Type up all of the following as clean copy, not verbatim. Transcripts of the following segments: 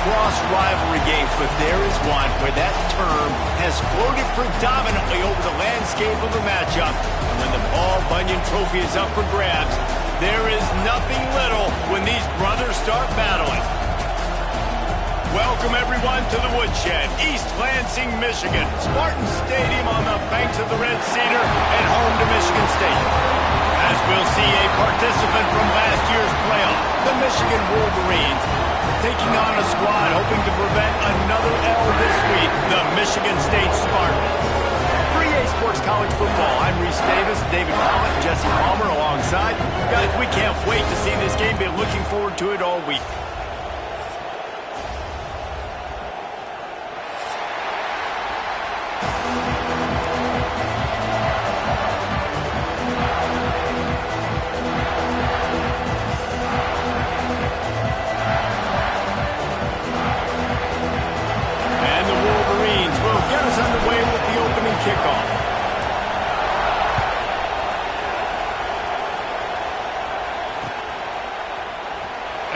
cross-rivalry games, but there is one where that term has floated predominantly over the landscape of the matchup. And when the Paul Bunyan Trophy is up for grabs, there is nothing little when these brothers start battling. Welcome, everyone, to the Woodshed, East Lansing, Michigan. Spartan Stadium on the banks of the Red Cedar and home to Michigan State. As we'll see a participant from last year's playoff, the Michigan Wolverines, taking on a squad hoping to prevent another L this week, the Michigan State Spartans. For EA Sports College Football, I'm Reese Davis, David Pollock, Jesse Palmer alongside. Guys, we can't wait to see this game. Been looking forward to it all week. Kickoff.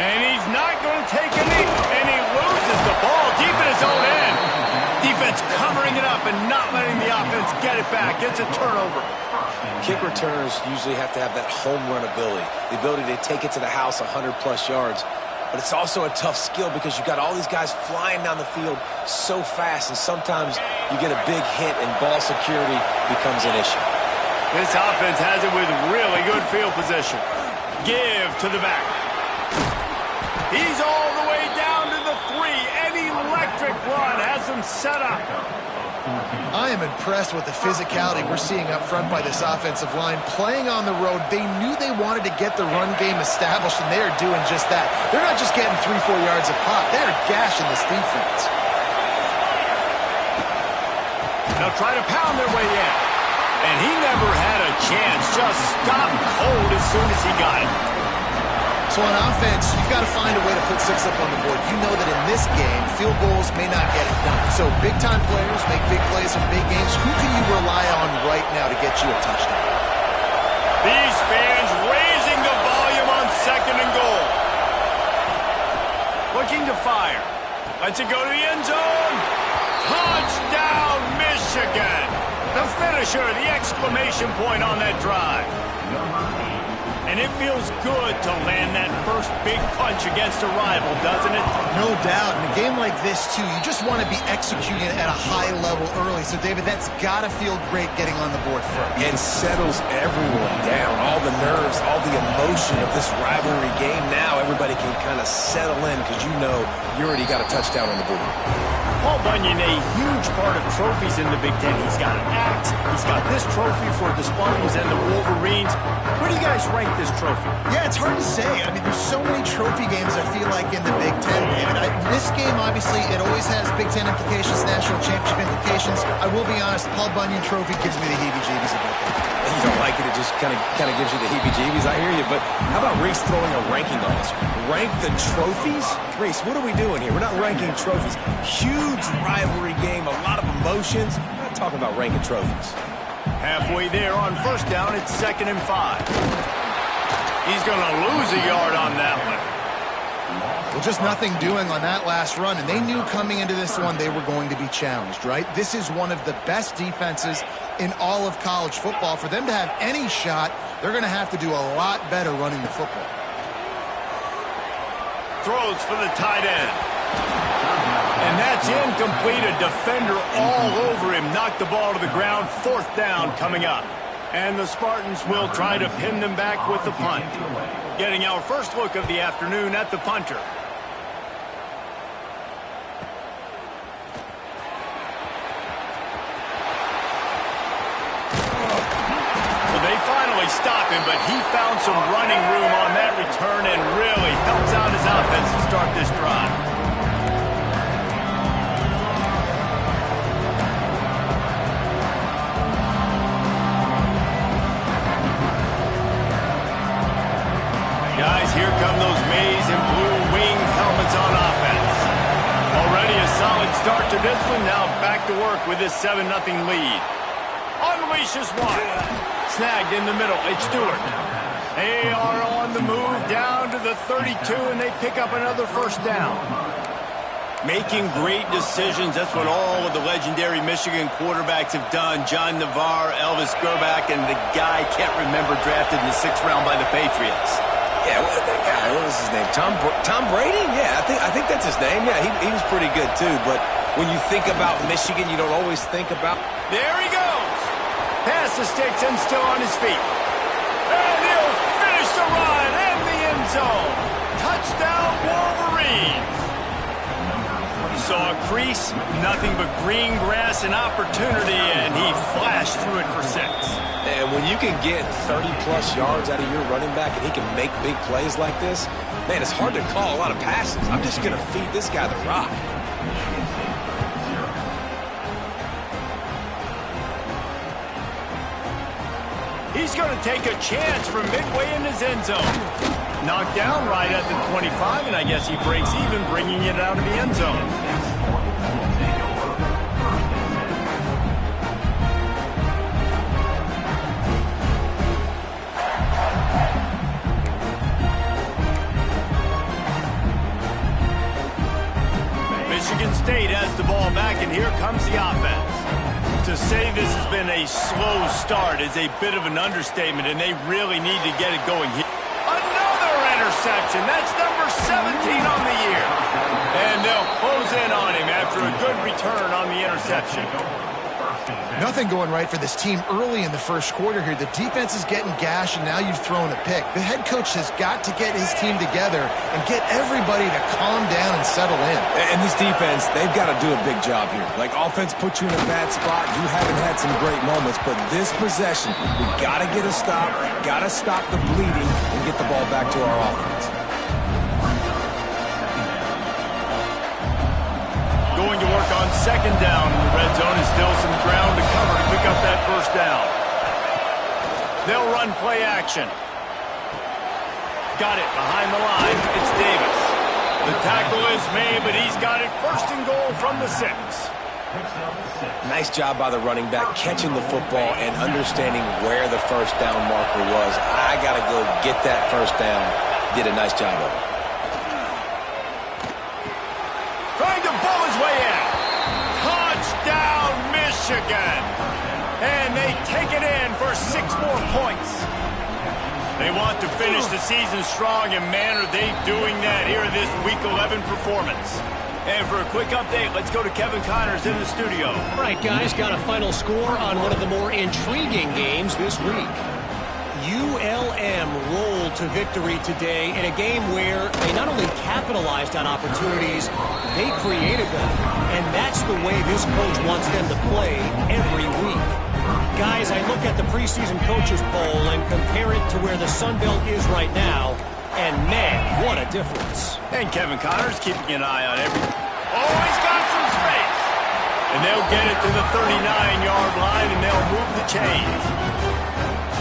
And he's not going to take a knee, and he loses the ball deep in his own end. Defense covering it up and not letting the offense get it back. It's a turnover. Kick returners usually have to have that home run ability, the ability to take it to the house 100-plus yards. But it's also a tough skill because you've got all these guys flying down the field so fast, and sometimes you get a big hit and ball security becomes an issue. This offense has it with really good field position. Give to the back. He's all the way down to the 3. An electric run has him set up. I am impressed with the physicality we're seeing up front by this offensive line. Playing on the road, they knew they wanted to get the run game established, and they are doing just that. They're not just getting 3-4 yards a pop. They are gashing this defense. They'll try to pound their way in. And he never had a chance. Just stopped cold as soon as he got it. So on offense, you've got to find a way to put 6 up on the board. You know that in this game, field goals may not get it done. So big-time players make big plays in big games. Who can you rely on right now to get you a touchdown? These fans raising the volume on 2nd and goal. Looking to fire. Lets it go to the end zone. Touchdown, Michigan. The finisher, the exclamation point on that drive. And it feels good to land that first big punch against a rival, doesn't it? No doubt. In a game like this, too, you just want to be executing at a high level early. So, David, that's got to feel great getting on the board first. And settles everyone down. All the nerves, all the emotion of this rivalry game. Now everybody can kind of settle in because you know you already got a touchdown on the board. Paul Bunyan, a huge part of trophies in the Big Ten. He's got an axe. He's got this trophy for the Spartans and the Wolverines. Where do you guys rank this trophy? Yeah, it's hard to say. I mean, there's so many trophy games, I feel like, in the Big Ten, David. This game, obviously, it always has Big Ten implications, national championship implications. I will be honest, Paul Bunyan Trophy gives me the heebie-jeebies about that. You don't like it, it just kind of gives you the heebie-jeebies. I hear you, but how about Reese throwing a ranking on us? Rank the trophies? Reese, what are we doing here? We're not ranking trophies. Huge rivalry game, a lot of emotions. We're not talking about ranking trophies. Halfway there on 1st down, it's 2nd and 5. He's going to lose a yard on that one. Well, just nothing doing on that last run, and they knew coming into this one they were going to be challenged, right? This is one of the best defenses in all of college football. For them to have any shot, they're going to have to do a lot better running the football. Throws for the tight end. And that's incomplete. A defender all over him. Knocked the ball to the ground. 4th down coming up. And the Spartans will try to pin them back with the punt. Getting our first look of the afternoon at the punter. So they finally stop him, but he found some running room on that return and really helps out his offense to start this drive. Guys, here come those maize and blue wing helmets on offense. Already a solid start to this one. Now back to work with this 7-0 lead. Unleashes one. Snagged in the middle. It's Stewart. They are on the move down to the 32, and they pick up another 1st down. Making great decisions, that's what all of the legendary Michigan quarterbacks have done. John Navarre, Elvis Gerbach, and the guy I can't remember drafted in the 6th round by the Patriots. Yeah, that guy, what was his name? Tom Brady? Yeah, I think that's his name. Yeah, he was pretty good too. But when you think about Michigan, you don't always think about... There he goes. Past the sticks and still on his feet. And he'll finish the run in the end zone. Touchdown, Wolverines. Saw a crease, nothing but green grass and opportunity, and he flashed through it for 6. And when you can get 30-plus yards out of your running back and he can make big plays like this, man, it's hard to call a lot of passes. I'm just going to feed this guy the rock. He's going to take a chance from midway in his end zone. Knocked down right at the 25, and I guess he breaks even, bringing it out of the end zone. Michigan State has the ball back, and here comes the offense. To say this has been a slow start is a bit of an understatement, and they really need to get it going here. Another interception. That's number 17 on the year. And they'll close in on him after a good return on the interception. Nothing going right for this team early in the first quarter here. The defense is getting gashed, and now you've thrown a pick. The head coach has got to get his team together and get everybody to calm down and settle in. And this defense, they've got to do a big job here. Like, offense puts you in a bad spot. You haven't had some great moments, but this possession, we got to get a stop, got to stop the bleeding, and get the ball back to our offense. Going to work on 2nd down in the red zone, is still some ground to cover to pick up that 1st down. They'll run play action. Got it behind the line. It's Davis. The tackle is made, but he's got it 1st and goal from the 6. Nice job by the running back catching the football and understanding where the 1st down marker was. I got to go get that 1st down. Did a nice job of it. Trying to bull his way in. Touchdown, Michigan. And they take it in for 6 more points. They want to finish the season strong, and man, are they doing that here in this Week 11 performance. And for a quick update, let's go to Kevin Connors in the studio. All right, guys, got a final score on one of the more intriguing games this week. ULM rolled to victory today in a game where they not only capitalized on opportunities, they created them. And that's the way this coach wants them to play every week. Guys, I look at the preseason coaches poll and compare it to where the Sun Belt is right now, and man, what a difference. And Kevin Connors keeping an eye on everything. Oh, he's got some space. And they'll get it to the 39-yard line, and they'll move the chains.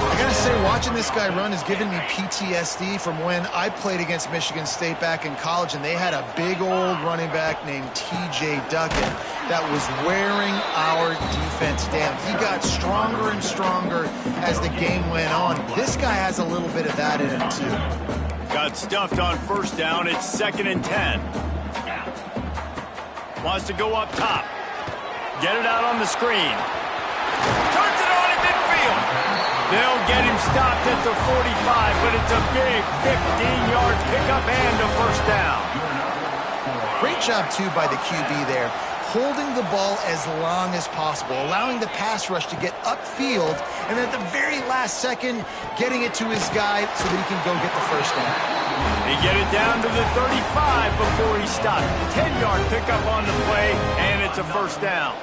I gotta say, watching this guy run has given me PTSD from when I played against Michigan State back in college, and they had a big old running back named T.J. Duckett that was wearing our defense down. He got stronger and stronger as the game went on. This guy has a little bit of that in him, too. Got stuffed on 1st down. It's 2nd and 10. Wants to go up top. Get it out on the screen. Turns it on in midfield. They'll get him stopped at the 45, but it's a big 15-yard pickup and a 1st down. Great job, too, by the QB there, holding the ball as long as possible, allowing the pass rush to get upfield, and then at the very last second, getting it to his guy so that he can go get the 1st down. They get it down to the 35 before he stopped. 10-yard pickup on the play, and it's a 1st down.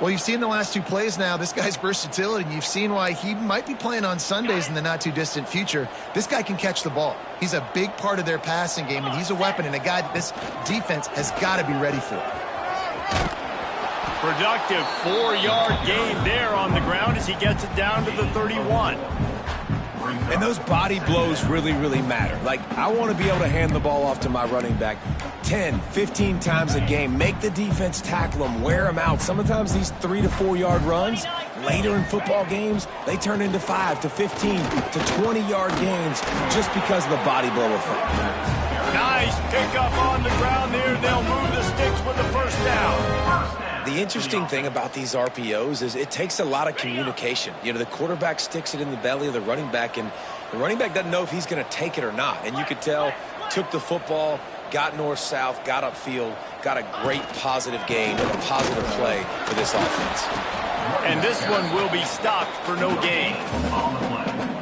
Well, you've seen the last 2 plays now, this guy's versatility, and you've seen why he might be playing on Sundays in the not-too-distant future. This guy can catch the ball. He's a big part of their passing game, and he's a weapon and a guy that this defense has got to be ready for. Productive 4-yard gain there on the ground as he gets it down to the 31. And those body blows really, really matter. Like, I want to be able to hand the ball off to my running back 10, 15 times a game. Make the defense tackle them, wear them out. Sometimes these 3 to 4 yard runs, later in football games, they turn into 5 to 15 to 20 yard gains just because of the body blow effect. Nice pickup on the ground there. They'll move the sticks with the first down. The interesting thing about these RPOs is it takes a lot of communication. You know, the quarterback sticks it in the belly of the running back, and the running back doesn't know if he's going to take it or not. And you could tell, took the football, got north-south, got upfield, got a great positive gain and a positive play for this offense. And this one will be stopped for no gain.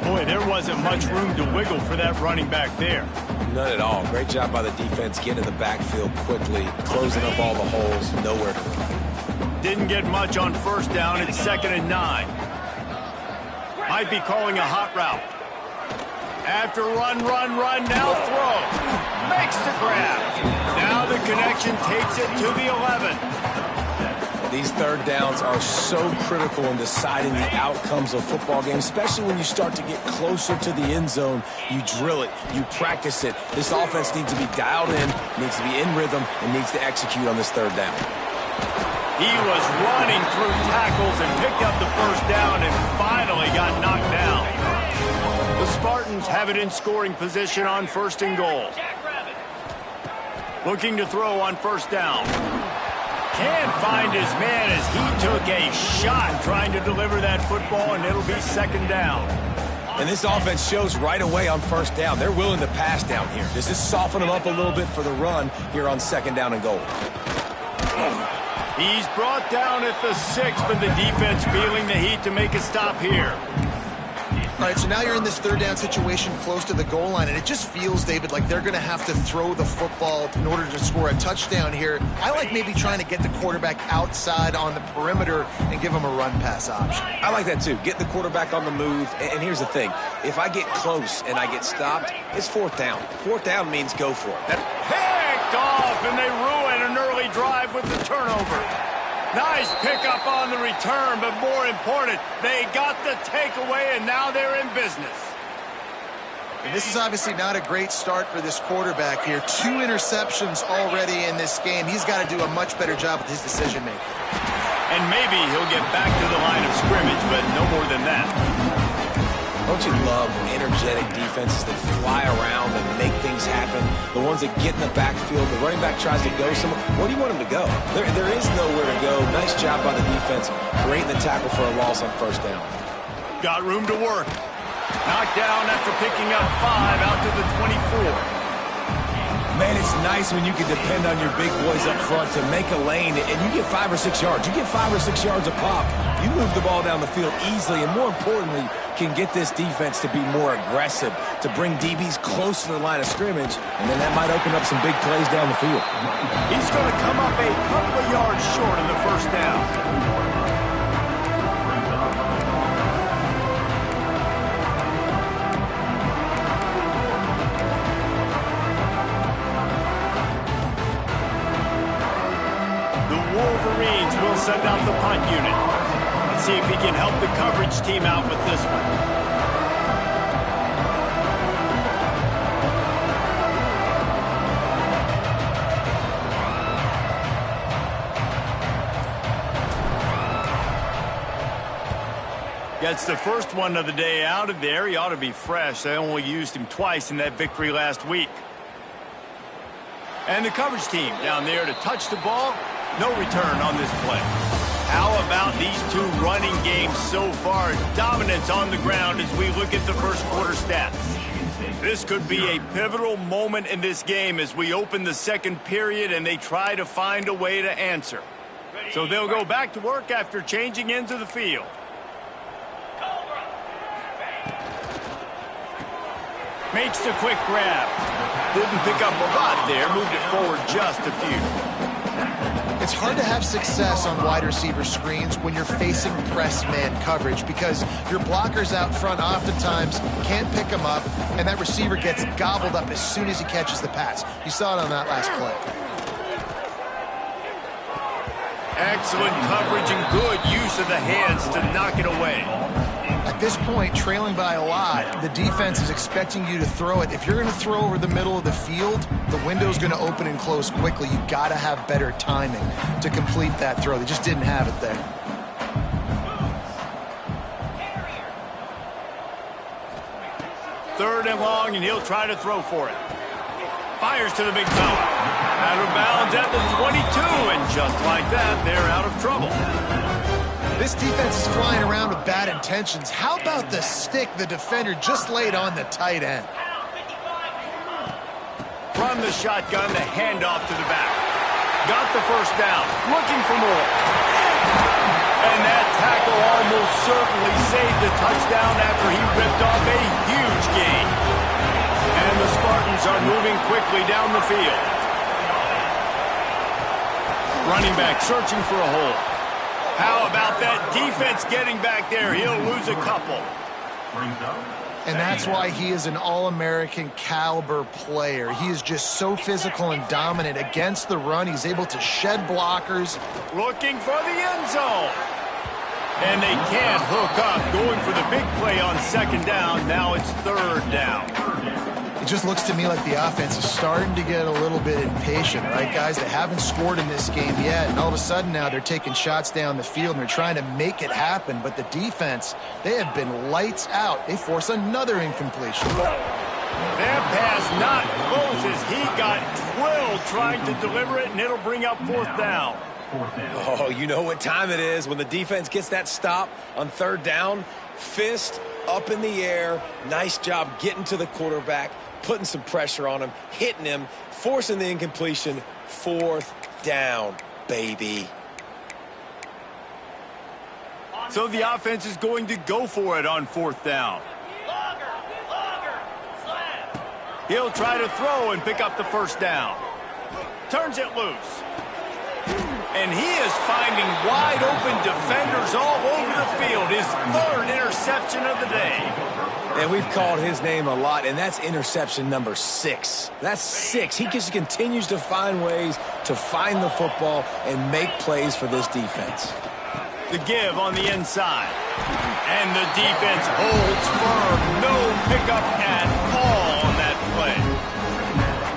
Boy, there wasn't much room to wiggle for that running back there. None at all. Great job by the defense getting in the backfield quickly, closing up all the holes, nowhere to run. Didn't get much on first down. It's 2nd and 9. Might be calling a hot route. After run, now throw. Makes the grab. Now the connection takes it to the 11. These third downs are so critical in deciding the outcomes of football games, especially when you start to get closer to the end zone. You drill it, you practice it. This offense needs to be dialed in, needs to be in rhythm, and needs to execute on this third down. He was running through tackles and picked up the first down and finally got knocked down. The Spartans have it in scoring position on 1st and goal. Looking to throw on first down. Can't find his man as he took a shot trying to deliver that football, and it'll be 2nd down. And this offense shows right away on first down. They're willing to pass down here. Does this soften them up a little bit for the run here on 2nd down and goal? He's brought down at the 6, but the defense feeling the heat to make a stop here. All right, so now you're in this third down situation close to the goal line, and it just feels, David, like they're going to have to throw the football in order to score a touchdown here. I like maybe trying to get the quarterback outside on the perimeter and give him a run-pass option. I like that, too. Get the quarterback on the move. And here's the thing. If I get close and I get stopped, it's 4th down. 4th down means go for it. Picked off, and they ruin an early drive with the turnover. Nice pickup on the return, but more important, they got the takeaway, and now they're in business. And this is obviously not a great start for this quarterback here. 2 interceptions already in this game. He's got to do a much better job with his decision-making. And maybe he'll get back to the line of scrimmage, but no more than that. Don't you love energetic defenses that fly around and make things happen? The ones that get in the backfield, the running back tries to go somewhere. Where do you want him to go? There is nowhere to go. Nice job by the defense, creating the tackle for a loss on first down. Got room to work. Knocked down after picking up 5 out to the 24. Man, it's nice when you can depend on your big boys up front to make a lane, and you get 5 or 6 yards. You get 5 or 6 yards a pop. You move the ball down the field easily, and more importantly, can get this defense to be more aggressive, to bring DBs close to the line of scrimmage, and then that might open up some big plays down the field. He's going to come up a couple of yards short of the first down. Wolverines will send out the punt unit. Let's see if he can help the coverage team out with this one. Gets the first one of the day out of there. He ought to be fresh. They only used him twice in that victory last week. And the coverage team down there to touch the ball. No return on this play. How about these 2 running games so far? Dominance on the ground as we look at the first quarter stats. This could be a pivotal moment in this game as we open the second period and they try to find a way to answer. So they'll go back to work after changing into the field. Makes the quick grab. Didn't pick up a lot there. Moved it forward just a few. It's hard to have success on wide receiver screens when you're facing press man coverage because your blockers out front oftentimes can't pick them up, and that receiver gets gobbled up as soon as he catches the pass. You saw it on that last play. Excellent coverage and good use of the hands to knock it away. At this point, trailing by a lot, the defense is expecting you to throw it. If you're going to throw over the middle of the field, the window's going to open and close quickly. You've got to have better timing to complete that throw. They just didn't have it there. Third and long, and he'll try to throw for it. Fires to the big fella. Out of bounds at the 22, and just like that, they're out of trouble. This defense is flying around with bad intentions. How about the stick the defender just laid on the tight end? From the shotgun, the handoff to the back. Got the first down, looking for more. And that tackle almost certainly saved the touchdown after he ripped off a huge gain. And the Spartans are moving quickly down the field. Running back searching for a hole. How about that defense getting back there? He'll lose a couple. And that's why he is an All-American caliber player. He is just so physical and dominant against the run. He's able to shed blockers. Looking for the end zone. And they can't hook up. Going for the big play on second down. Now it's third down. It just looks to me like the offense is starting to get a little bit impatient, right, guys? They haven't scored in this game yet, and all of a sudden now they're taking shots down the field and they're trying to make it happen. But the defense, they have been lights out. They force another incompletion. That pass not close as he got drilled trying to deliver it, and it'll bring up fourth down. Oh, you know what time it is when the defense gets that stop on third down. Fist up in the air. Nice job getting to the quarterback, putting some pressure on him, hitting him, forcing the incompletion. Fourth down, baby. So the offense is going to go for it on fourth down. He'll try to throw and pick up the first down. Turns it loose. And he is finding wide open defenders all over the field. His third interception of the day. And we've called his name a lot, and that's interception number 6. That's 6. He just continues to find ways to find the football and make plays for this defense. The give on the inside. And the defense holds firm. No pickup at all on that play.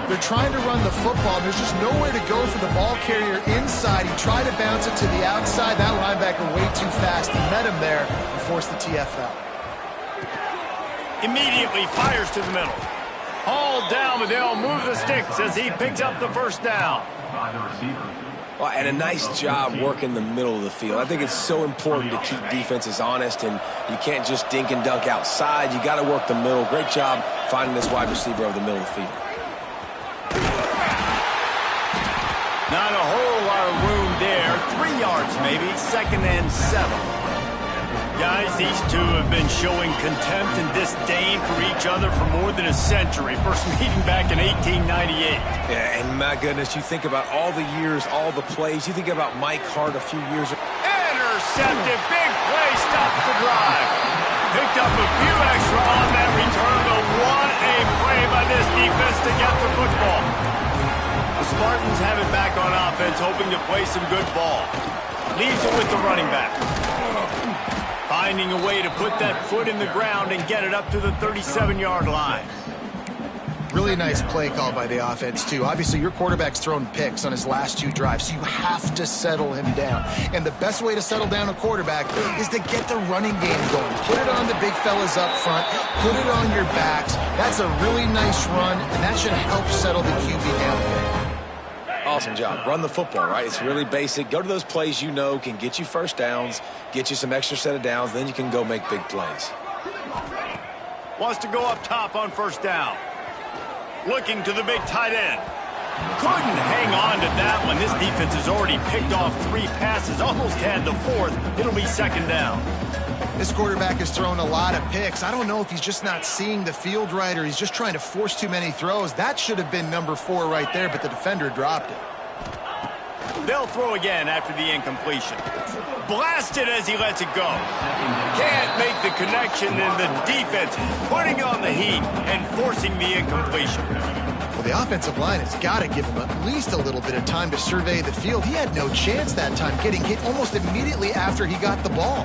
They're trying to run the football, and there's just nowhere to go for the ball carrier inside. He tried to bounce it to the outside. That linebacker way too fast. He met him there and forced the TFL. Immediately fires to the middle. Hauled down, but they'll move the sticks as he picks up the first down. Well, and a nice job working the middle of the field. I think it's so important to keep defenses honest, and you can't just dink and dunk outside. You got to work the middle. Great job finding this wide receiver over the middle of the field. Not a whole lot of room there. 3 yards maybe, 2nd and 7. Guys, these two have been showing contempt and disdain for each other for more than a century. First meeting back in 1898. Yeah, and my goodness, you think about all the years, all the plays. You think about Mike Hart a few years ago. Intercepted, big play, stops the drive. Picked up a few extra on that return, but what a play by this defense to get the football. The Spartans have it back on offense, hoping to play some good ball. Leaves it with the running back. Finding a way to put that foot in the ground and get it up to the 37-yard line. Really nice play call by the offense, too. Obviously, your quarterback's thrown picks on his last 2 drives, so you have to settle him down. And the best way to settle down a quarterback is to get the running game going. Put it on the big fellas up front. Put it on your backs. That's a really nice run, and that should help settle the QB down a bit. Awesome job. Run the football, right? It's really basic. Go to those plays you know can get you first downs, get you some extra set of downs, then you can go make big plays. Wants to go up top on first down. Looking to the big tight end. Couldn't hang on to that one. This defense has already picked off 3 passes, almost had the 4th. It'll be 2nd down. This quarterback has thrown a lot of picks. I don't know if he's just not seeing the field right or he's just trying to force too many throws. That should have been number 4 right there, but the defender dropped it. They'll throw again after the incompletion. Blasted as he lets it go. Can't make the connection, and the defense putting on the heat and forcing the incompletion. Well, the offensive line has got to give him at least a little bit of time to survey the field. He had no chance that time, getting hit almost immediately after he got the ball.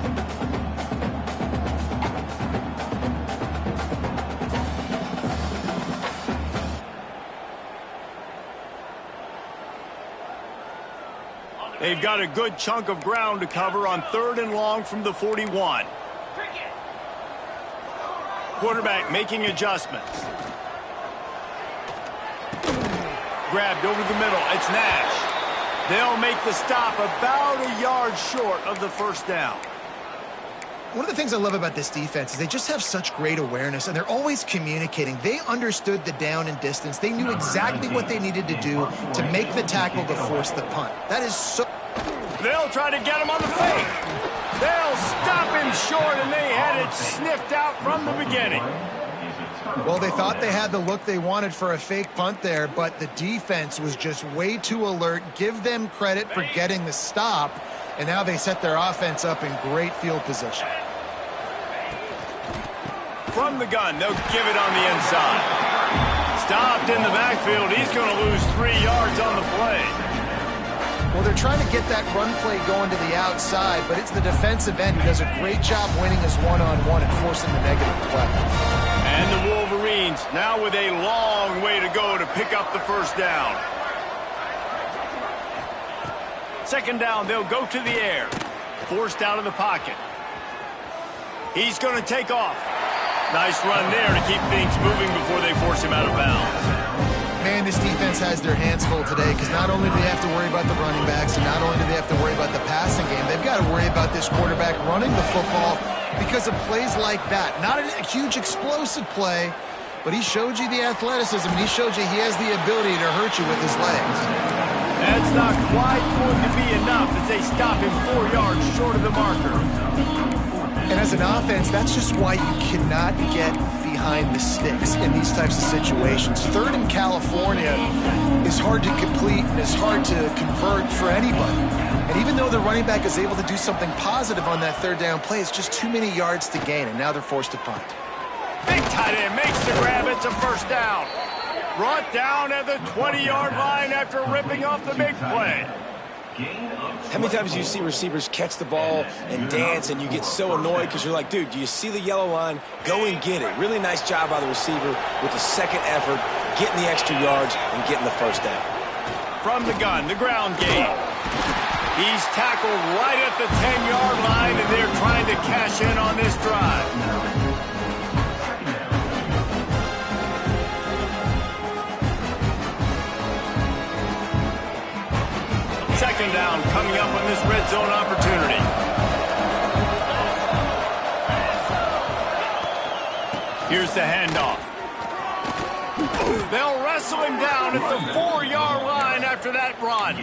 They've got a good chunk of ground to cover on 3rd and long from the 41. Quarterback making adjustments. grabbed over the middle. It's Nash. They'll make the stop about a yard short of the first down. One of the things I love about this defense is they just have such great awareness, and they're always communicating. They understood the down and distance. They knew exactly what they needed to do to make the tackle to force the punt. That is so... They'll try to get him on the fake. They'll stop him short, and they had it sniffed out from the beginning. Well, they thought they had the look they wanted for a fake punt there, but the defense was just way too alert. Give them credit for getting the stop, and now they set their offense up in great field position. From the gun, they'll give it on the inside. Stopped in the backfield. He's going to lose 3 yards on the play. Well, they're trying to get that run play going to the outside, but it's the defensive end who does a great job winning his one-on-one and forcing the negative play. And the Wolverines now with a long way to go to pick up the first down. Second down, they'll go to the air. Forced out of the pocket. He's going to take off. Nice run there to keep things moving before they force him out of bounds. Man, this defense has their hands full today because not only do they have to worry about the running backs and not only do they have to worry about the passing game, they've got to worry about this quarterback running the football because of plays like that. Not a huge explosive play, but he showed you the athleticism. He showed you he has the ability to hurt you with his legs. That's not quite going to be enough as they stop him 4 yards short of the marker. And as an offense, that's just why you cannot get behind the sticks in these types of situations. Third in California is hard to complete and is hard to convert for anybody. And even though the running back is able to do something positive on that third down play, it's just too many yards to gain, and now they're forced to punt. Big tight end makes the grab. It's a first down. Brought down at the 20-yard line after ripping off the big play. How many times do you see receivers catch the ball and dance and you get so annoyed because you're like, dude, do you see the yellow line? Go and get it. Really nice job by the receiver with the second effort, getting the extra yards and getting the first down. From the gun, the ground game. He's tackled right at the 10-yard line, and they're trying to cash in on this drive. Second down coming up on this red zone opportunity. Here's the handoff. They'll wrestle him down at the 4-yard line after that run.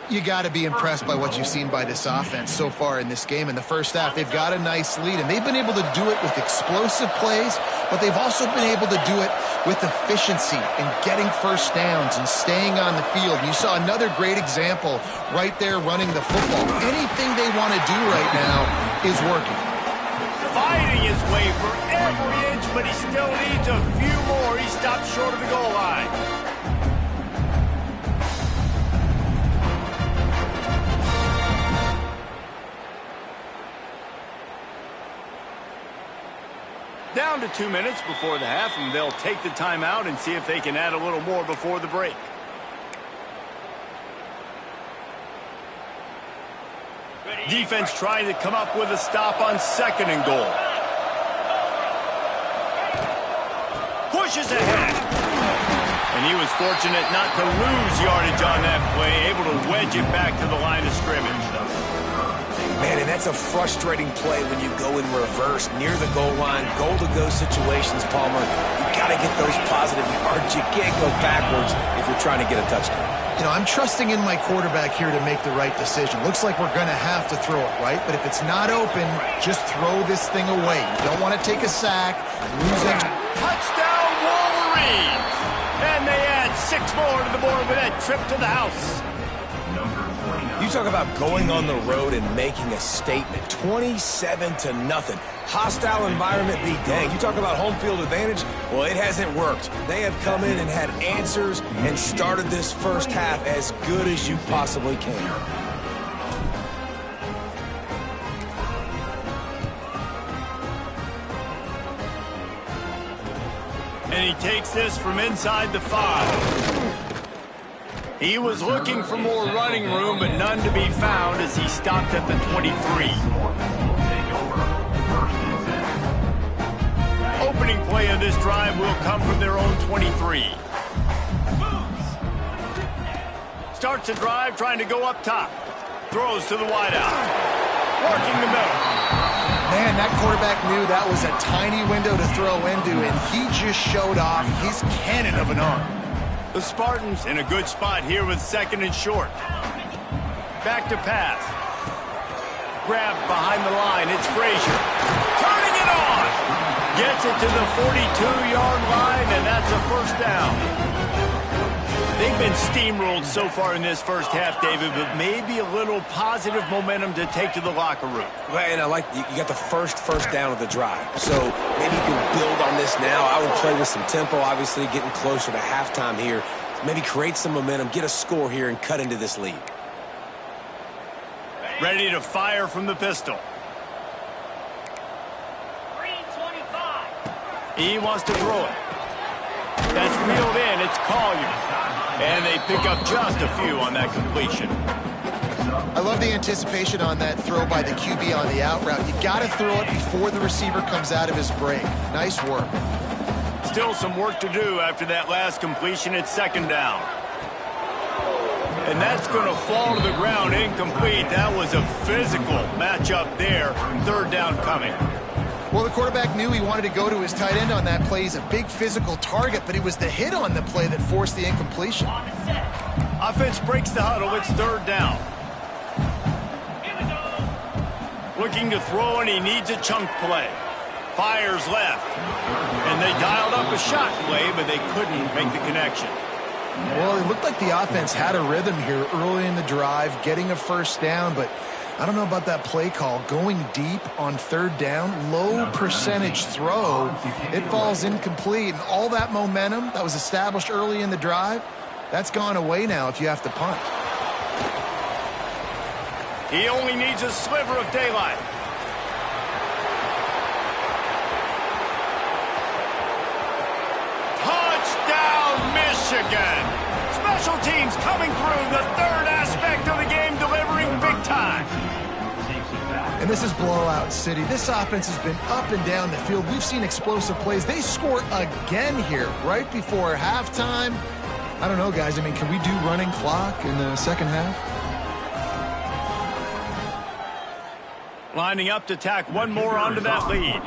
You got to be impressed by what you've seen by this offense so far in this game. In the first half, they've got a nice lead, and they've been able to do it with explosive plays, but they've also been able to do it with efficiency and getting first downs and staying on the field. You saw another great example right there running the football. Anything they want to do right now is working. Fighting his way for every inch, but he still needs a few more. He stopped short of the goal line. Down to 2 minutes before the half, and they'll take the timeout and see if they can add a little more before the break. Defense trying to come up with a stop on second and goal. Pushes ahead. And he was fortunate not to lose yardage on that play, able to wedge it back to the line of scrimmage. Man, and that's a frustrating play when you go in reverse near the goal line, goal-to-go situations, Palmer. You got to get those positive yards. You can't go backwards if you're trying to get a touchdown. You know, I'm trusting in my quarterback here to make the right decision. Looks like we're going to have to throw it, right? But if it's not open, just throw this thing away. You don't want to take a sack, lose it. Touchdown, Wolverines! And they add 6 more to the board with that trip to the house. You talk about going on the road and making a statement. 27-0. Hostile environment be dang. You talk about home field advantage. Well, it hasn't worked. They have come in and had answers and started this first half as good as you possibly can. And he takes this from inside the 5. He was looking for more running room, but none to be found as he stopped at the 23. Opening play of this drive will come from their own 23. Starts a drive trying to go up top. Throws to the wideout. Working the middle. Man, that quarterback knew that was a tiny window to throw into, and he just showed off his cannon of an arm. The Spartans in a good spot here with 2nd and short. Back to pass. Grabbed behind the line. It's Frazier. Turning it on. Gets it to the 42-yard line, and that's a first down. They've been steamrolled so far in this first half, David, but maybe a little positive momentum to take to the locker room. Well, and I like you got the first down of the drive. So maybe you can build on this now. I would play with some tempo, obviously getting closer to halftime here. Maybe create some momentum, get a score here, and cut into this lead. Ready to fire from the pistol. He wants to throw it. That's reeled in. It's Collier. And they pick up just a few on that completion. I love the anticipation on that throw by the QB on the out route. You got to throw it before the receiver comes out of his break. Nice work. Still some work to do after that last completion. It's 2nd down. And that's going to fall to the ground incomplete. That was a physical matchup there. 3rd down coming. Well, the quarterback knew he wanted to go to his tight end on that play. He's a big physical target, but it was the hit on the play that forced the incompletion. Offense breaks the huddle. It's 3rd down. Looking to throw, and he needs a chunk play. Fires left. And they dialed up a shot play, but they couldn't make the connection. Well, it looked like the offense had a rhythm here early in the drive, getting a first down, but I don't know about that play call. Going deep on 3rd down, low percentage throw, it falls incomplete. And all that momentum that was established early in the drive, that's gone away now if you have to punt. He only needs a sliver of daylight. Touchdown, Michigan! Special teams coming through, the 3rd aspect of the game, delivering big time. And this is blowout city. This offense has been up and down the field. We've seen explosive plays. They score again here right before halftime. I don't know, guys. I mean, can we do running clock in the 2nd half? Lining up to tack one more onto that lead.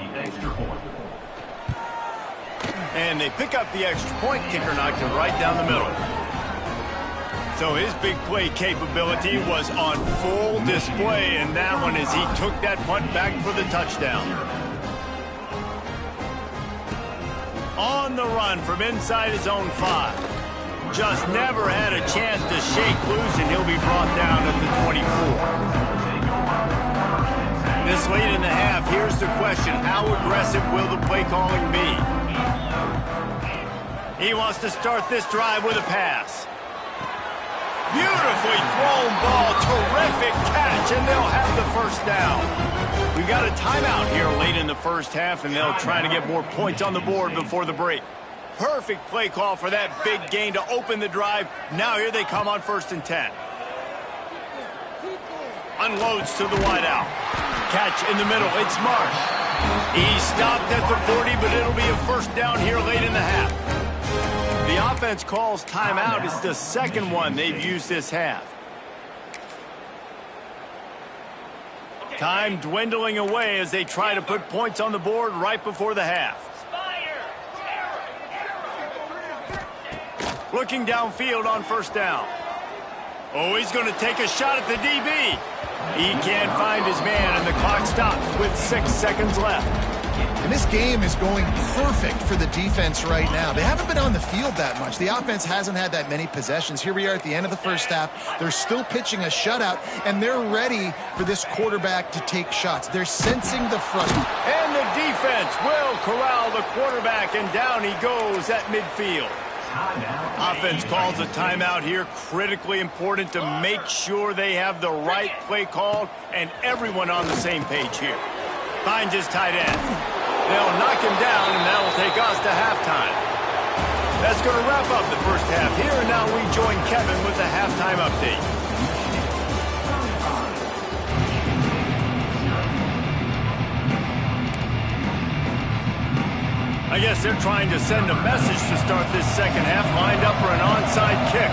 And they pick up the extra point. Kicker knocked it right down the middle. So his big play capability was on full display in that one as he took that punt back for the touchdown. On the run from inside his own 5. Just never had a chance to shake loose, and he'll be brought down at the 24. This late in the half, here's the question. How aggressive will the play calling be? He wants to start this drive with a pass. Beautifully thrown ball, terrific catch, and they'll have the first down. We've got a timeout here late in the first half, and they'll try to get more points on the board before the break. Perfect play call for that big gain to open the drive. Now here they come on 1st and 10. Unloads to the wideout. Catch in the middle, it's Marsh. He stopped at the 40, but it'll be a first down here late in the half. The offense calls timeout. It's the 2nd one they've used this half. Time dwindling away as they try to put points on the board right before the half. Looking downfield on 1st down. Oh, he's going to take a shot at the DB. He can't find his man, and the clock stops with 6 seconds left. And this game is going perfect for the defense right now. They haven't been on the field that much. The offense hasn't had that many possessions. Here we are at the end of the first half. They're still pitching a shutout, and they're ready for this quarterback to take shots. They're sensing the front. And the defense will corral the quarterback, and down he goes at midfield. Offense calls a timeout here. Critically important to make sure they have the right play called and everyone on the same page here. Finds his tight end. They'll knock him down, and that'll take us to halftime. That's going to wrap up the first half here, and now we join Kevin with the halftime update. I guess they're trying to send a message to start this second half, lined up for an onside kick.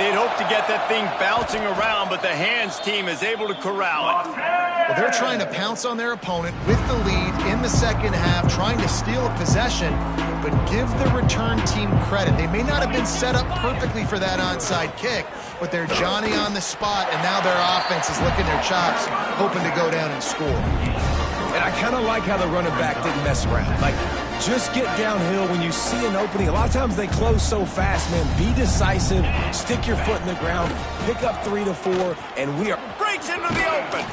They'd hope to get that thing bouncing around, but the hands team is able to corral it. Well, they're trying to pounce on their opponent with the lead in the second half, trying to steal a possession, but give the return team credit. They may not have been set up perfectly for that onside kick, but they're Johnny on the spot, and now their offense is licking their chops, hoping to go down and score. And I kind of like how the running back didn't mess around. Like, just get downhill when you see an opening. A lot of times they close so fast, man. Be decisive, stick your foot in the ground, pick up 3 to 4, and we are... Breaks into the open.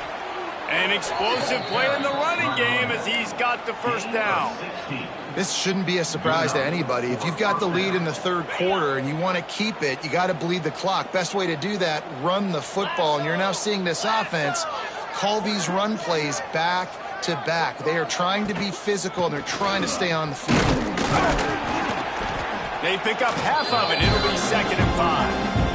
An explosive play in the running game as he's got the first down. This shouldn't be a surprise to anybody. If you've got the lead in the third quarter and you want to keep it, you got to bleed the clock. Best way to do that, run the football. And you're now seeing this offense call these run plays back to back. They are trying to be physical, and they're trying to stay on the field. They pick up half of it. It'll be 2nd and 5.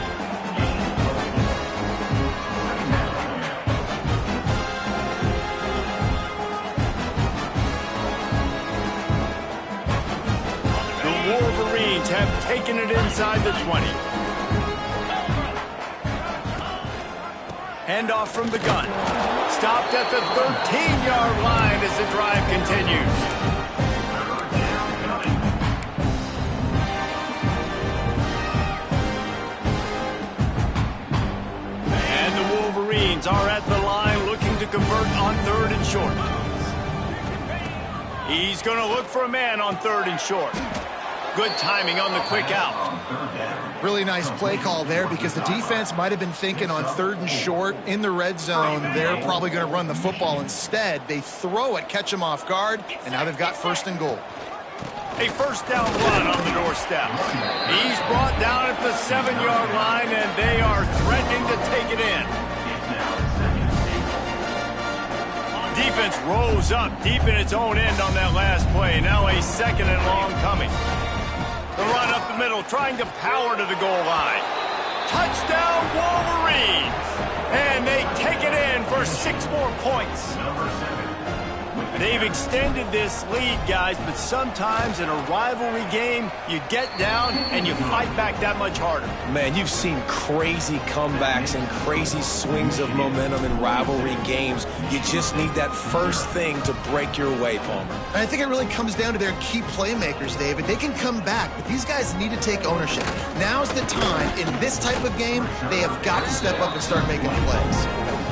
Wolverines have taken it inside the 20. Handoff from the gun. Stopped at the 13-yard line as the drive continues. And the Wolverines are at the line looking to convert on 3rd and short. He's going to look for a man on 3rd and short. Good timing on the quick out. Really nice play call there because the defense might have been thinking on 3rd and short in the red zone. They're probably going to run the football. Instead, they throw it, catch them off guard, and now they've got 1st and goal. A first down run on the doorstep. He's brought down at the 7-yard line, and they are threatening to take it in. Defense rose up deep in its own end on that last play. Now a 2nd and long coming. The run up the middle, trying to power to the goal line. Touchdown, Wolverines! And they take it in for 6 more points. They've extended this lead, guys, but sometimes in a rivalry game, you get down and you fight back that much harder. Man, you've seen crazy comebacks and crazy swings of momentum in rivalry games. You just need that first thing to break your way, Palmer. And I think it really comes down to their key playmakers, David. They can come back, but these guys need to take ownership. Now's the time. In this type of game, they have got to step up and start making plays.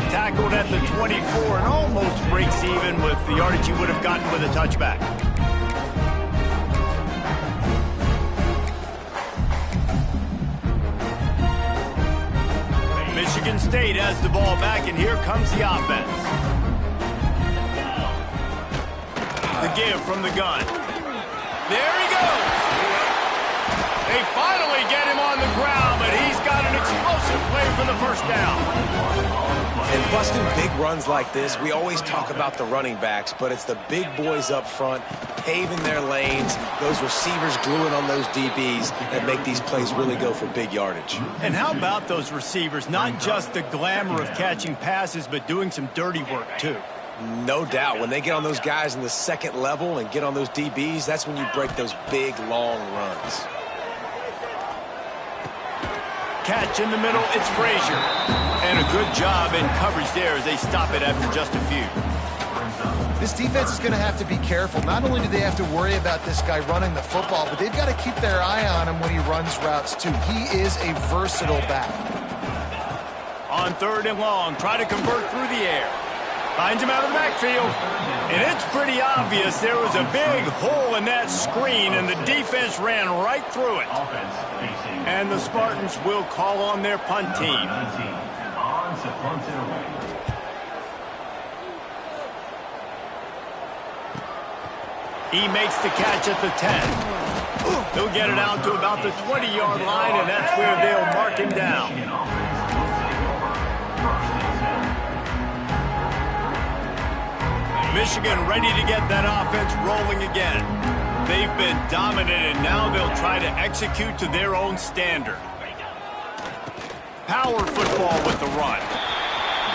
Tackled at the 24 and almost breaks even with the yardage he would have gotten with a touchback. Michigan State has the ball back, and here comes the offense. The give from the gun. There he goes. They finally get him on the ground, but he's got an explosive play for the first down. And busting big runs like this, we always talk about the running backs, but it's the big boys up front, paving their lanes, those receivers gluing on those DBs that make these plays really go for big yardage. And how about those receivers? Not just the glamour of catching passes, but doing some dirty work, too. No doubt. When they get on those guys in the second level and get on those DBs, that's when you break those big, long runs. Catch in the middle, it's Frazier. And a good job in coverage there as they stop it after just a few. This defense is going to have to be careful. Not only do they have to worry about this guy running the football, but they've got to keep their eye on him when he runs routes, too. He is a versatile back. On 3rd and long, try to convert through the air. Finds him out of the backfield. And it's pretty obvious there was a big hole in that screen, and the defense ran right through it. And the Spartans will call on their punt team. He makes the catch at the 10. He'll get it out to about the 20-yard line, and that's where they'll mark him down. Michigan ready to get that offense rolling again. They've been dominant, and now they'll try to execute to their own standard. Power football with the run.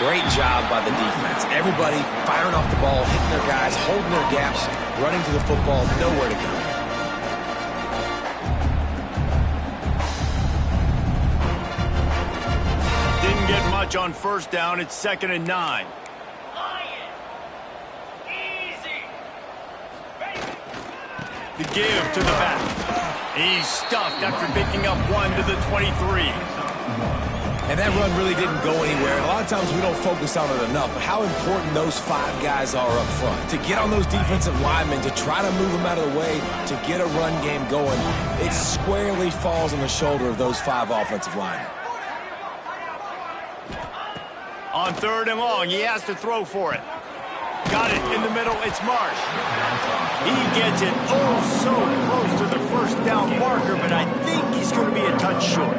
Great job by the defense. Everybody firing off the ball, hitting their guys, holding their gaps, running to the football, nowhere to go. Didn't get much on first down. It's 2nd and 9. The give to the back. He's stuffed after picking up 1 to the 23. And that run really didn't go anywhere. A lot of times we don't focus on it enough, but how important those 5 guys are up front. To get on those defensive linemen, to try to move them out of the way, to get a run game going, it squarely falls on the shoulder of those 5 offensive linemen. On 3rd and long, he has to throw for it. Got it in the middle, it's Marsh. He gets it so close to the first down marker, but I think he's going to be a touch short.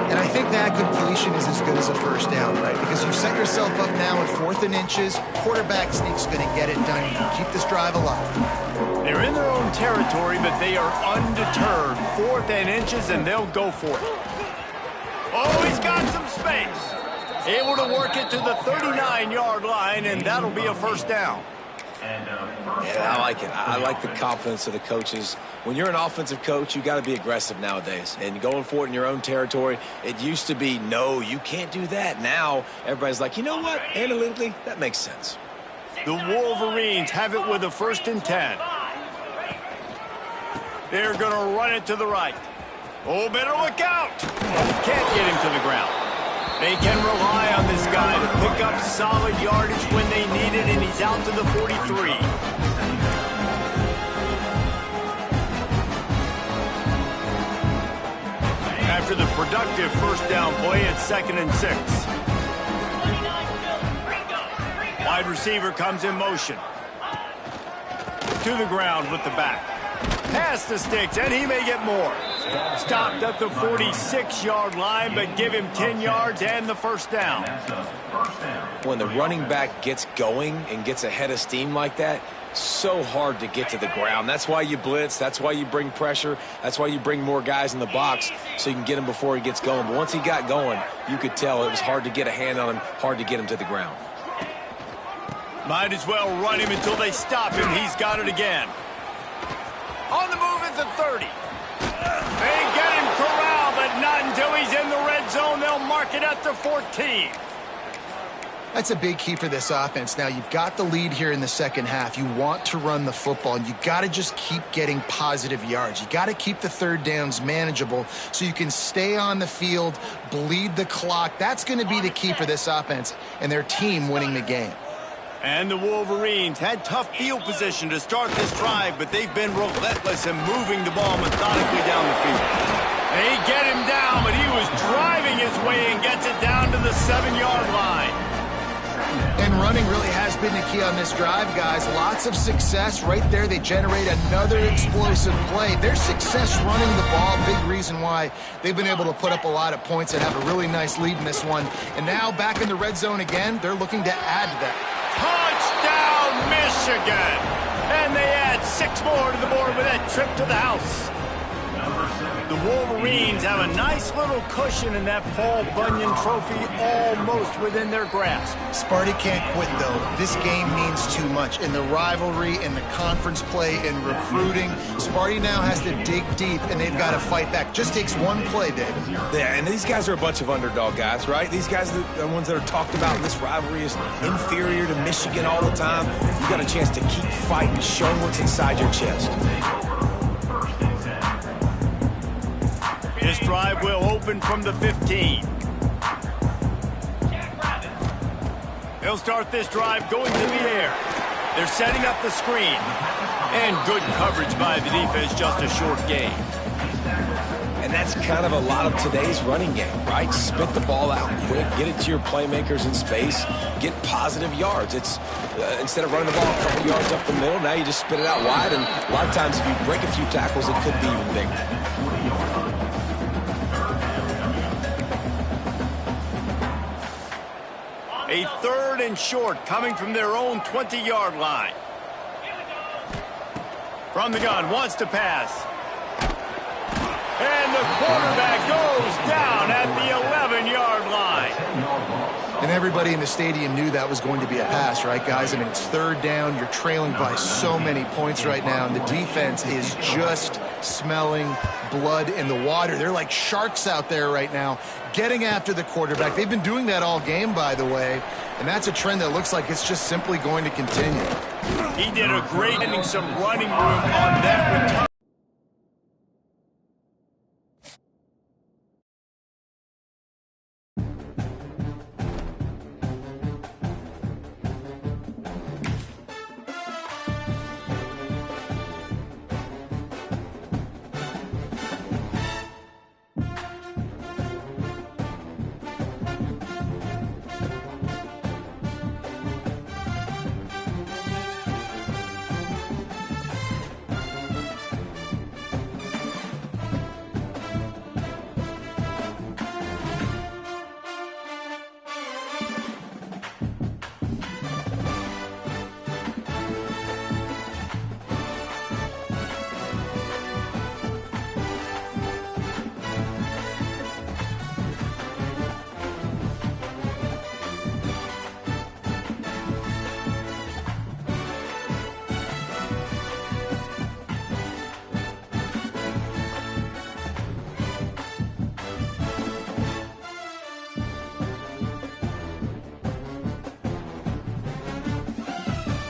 And I think that completion is as good as a first down, right? Because you've set yourself up now at 4th and inches. Quarterback sneak's going to get it done. You can keep this drive alive. They're in their own territory, but they are undeterred. 4th and inches, and they'll go for it. Oh, he's got some space. Able to work it to the 39-yard line, and that'll be a first down. Yeah, I like it. I like the confidence of the coaches. When you're an offensive coach, you got to be aggressive nowadays. And going for it in your own territory, it used to be, no, you can't do that. Now, everybody's like, you know what? Analytically, that makes sense. The Wolverines have it with a 1st and 10. They're going to run it to the right. Oh, better look out. Can't get him to the ground. They can rely on this guy to pick up solid yardage when they need it, and he's out to the 43. After the productive first down play, it's 2nd and 6. Wide receiver comes in motion. To the ground with the back. Past the sticks, and he may get more. Stopped at the 46-yard line, but give him 10 yards and the first down. When the running back gets going and gets ahead of steam like that, so hard to get to the ground. That's why you blitz. That's why you bring pressure. That's why you bring more guys in the box so you can get him before he gets going. But once he got going, you could tell it was hard to get a hand on him, hard to get him to the ground. Might as well run him until they stop him. He's got it again. On the move at the 30. They get him corralled, but not until he's in the red zone. They'll mark it at the 14. That's a big key for this offense. Now, you've got the lead here in the second half. You want to run the football, and you got to just keep getting positive yards. You got to keep the third downs manageable so you can stay on the field, bleed the clock. That's going to be the key for this offense and their team winning the game. And the Wolverines had tough field position to start this drive, but they've been relentless in moving the ball methodically down the field. They get him down, but he was driving his way and gets it down to the 7-yard line. And running really has been the key on this drive, guys. Lots of success right there. They generate another explosive play. Their success running the ball, big reason why they've been able to put up a lot of points and have a really nice lead in this one. And now back in the red zone again, they're looking to add to that. Touchdown, Michigan! And they add 6 more to the board with that trip to the house. The Wolverines have a nice little cushion in that Paul Bunyan trophy almost within their grasp. Sparty can't quit, though. This game means too much. In the rivalry, in the conference play, in recruiting, Sparty now has to dig deep, and they've got to fight back. Just takes one play, David. Yeah, and these guys are a bunch of underdog guys, right? These guys are the ones that are talked about in this rivalry as inferior to Michigan all the time. You got a chance to keep fighting, show what's inside your chest. This drive will open from the 15. They'll start this drive going to the air. They're setting up the screen. And good coverage by the defense, just a short gain. And that's kind of a lot of today's running game, right? Spit the ball out quick, get it to your playmakers in space, get positive yards. It's instead of running the ball a couple yards up the middle, now you just spit it out wide, and a lot of times if you break a few tackles, it could be even bigger. A 3rd and short coming from their own 20-yard line. From the gun, wants to pass. And the quarterback goes down at the 11-yard line. And everybody in the stadium knew that was going to be a pass, right, guys? I mean, it's 3rd down. You're trailing by so many points right now, and the defense is just smelling blood in the water. They're like sharks out there right now, getting after the quarterback. They've been doing that all game, by the way, and that's a trend that looks like it's just simply going to continue. He did a great getting some running room on that return.